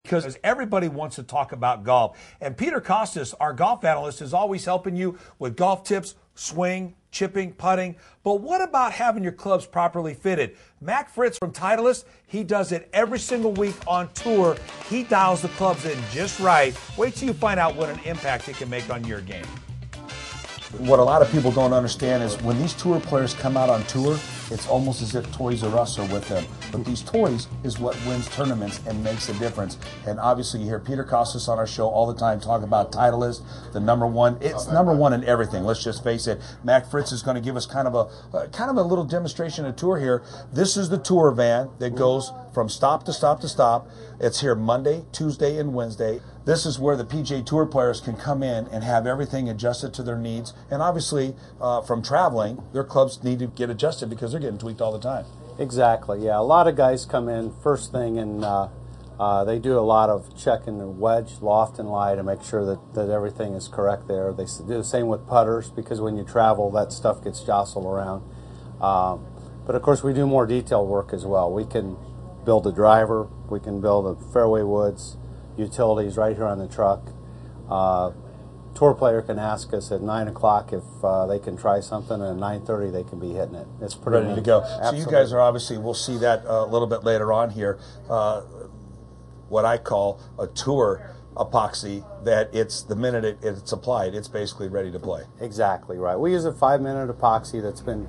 because everybody wants to talk about golf. And Peter Costas, our golf analyst, is always helping you with golf tips, swing, chipping, putting. But what about having your clubs properly fitted? Mac Fritz from Titleist, he does it every single week on tour. He dials the clubs in just right. Wait till you find out what an impact it can make on your game. What a lot of people don't understand is when these tour players come out on tour, it's almost as if Toys R Us are with them. But these toys is what wins tournaments and makes a difference. And obviously you hear Peter Costas on our show all the time talk about Titleist, the #1. It's #1 in everything. Let's just face it. Mac Fritz is going to give us kind of a little demonstration of tour here. This is the tour van that goes from stop to stop to stop. It's here Monday, Tuesday, and Wednesday. This is where the PGA Tour players can come in and have everything adjusted to their needs. And obviously, from traveling, their clubs need to get adjusted because they're getting tweaked all the time. Exactly, yeah. A lot of guys come in first thing and they do a lot of checking the wedge, loft, and lie to make sure that everything is correct there. They do the same with putters because when you travel, that stuff gets jostled around. But of course, we do more detailed work as well. We can build a driver, we can build a fairway woods, utilities right here on the truck. Tour player can ask us at 9 o'clock if they can try something, and at 9:30 they can be hitting it. It's pretty ready to go. Absolutely. So you guys are obviously, we'll see that a little bit later on here, what I call a tour epoxy, that it's the minute it's applied, it's basically ready to play. Exactly right. We use a 5-minute epoxy that's been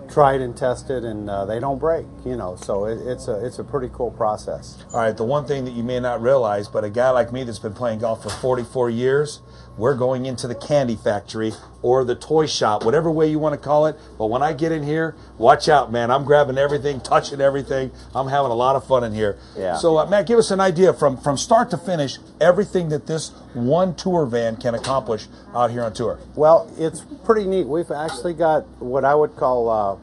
tried and tested, and they don't break, you know, so it's a pretty cool process. All right, the one thing that you may not realize, but a guy like me that's been playing golf for 44 years, we're going into the candy factory or the toy shop, whatever way you want to call it. But when I get in here, watch out, man. I'm grabbing everything, touching everything. I'm having a lot of fun in here. Yeah. So, Matt, give us an idea from start to finish, everything that this one tour van can accomplish out here on tour. Well, it's pretty neat. We've actually got what I would call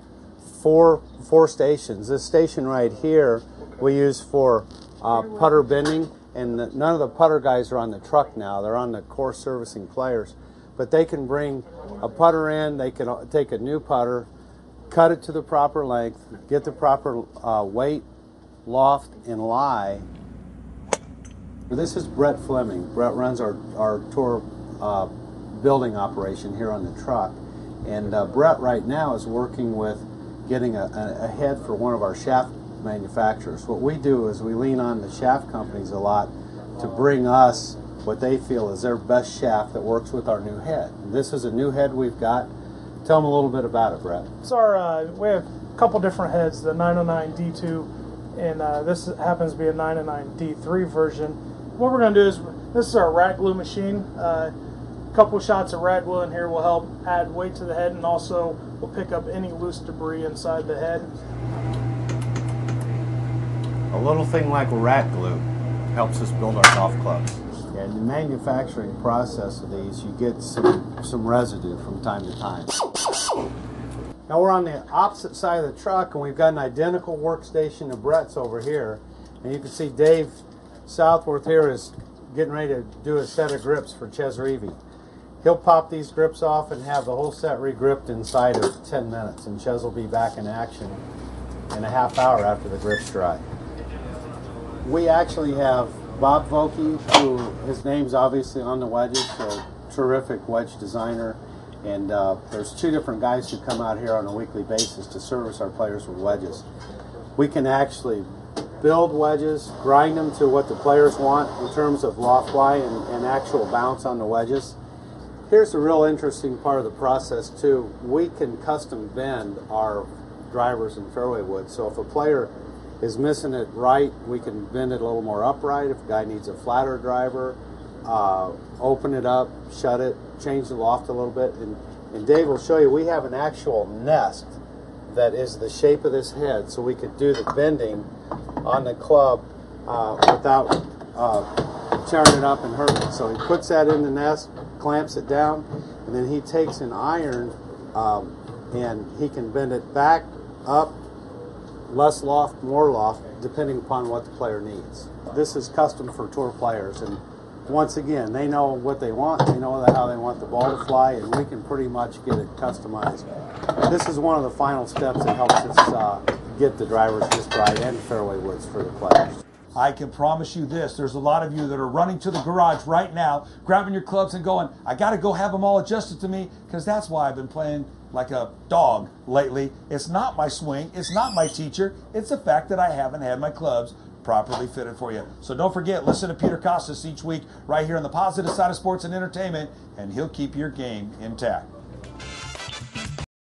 four stations. This station right here we use for putter bending. And none of the putter guys are on the truck now. They're on the course servicing players. But they can bring a putter in, they can take a new putter, cut it to the proper length, get the proper weight, loft, and lie. This is Brett Fleming. Brett runs our tour building operation here on the truck. And Brett right now is working with getting a head for one of our shaft manufacturers. What we do is we lean on the shaft companies a lot to bring us what they feel is their best shaft that works with our new head. And this is a new head we've got. Tell them a little bit about it, Brett. It's our, we have a couple different heads, the 909 D2, and this happens to be a 909 D3 version. What we're going to do is, this is our rag glue machine. A couple shots of rag glue in here will help add weight to the head, and also will pick up any loose debris inside the head. A little thing like rag glue helps us build our golf clubs. Yeah, in the manufacturing process of these, you get some residue from time to time. Now we're on the opposite side of the truck, and we've got an identical workstation to Brett's over here. And you can see Dave Southworth here is getting ready to do a set of grips for Ches Reavy. He'll pop these grips off and have the whole set re-gripped inside of 10 minutes, and Ches will be back in action in a half hour after the grips dry. We actually have Bob Vokey, who his name's obviously on the wedges, a terrific wedge designer, and there's 2 different guys who come out here on a weekly basis to service our players with wedges. We can actually build wedges, grind them to what the players want in terms of loft lie and actual bounce on the wedges. Here's the real interesting part of the process too. We can custom bend our drivers and fairway woods, so if a player is missing it right, we can bend it a little more upright. If a guy needs a flatter driver, open it up, shut it, change the loft a little bit. And Dave will show you, we have an actual nest that is the shape of this head, so we could do the bending on the club without tearing it up and hurting it. So he puts that in the nest, clamps it down, and then he takes an iron and he can bend it back, up, less loft, more loft, depending upon what the player needs. This is custom for tour players, and once again, they know what they want, they know how they want the ball to fly, and we can pretty much get it customized. This is one of the final steps that helps us get the drivers just right and fairway woods for the players. I can promise you this. There's a lot of you that are running to the garage right now, grabbing your clubs and going, I got to go have them all adjusted to me, because that's why I've been playing like a dog lately. It's not my swing. It's not my teacher. It's the fact that I haven't had my clubs properly fitted for you. So don't forget, listen to Peter Costas each week right here on the positive side of sports and entertainment, and he'll keep your game intact.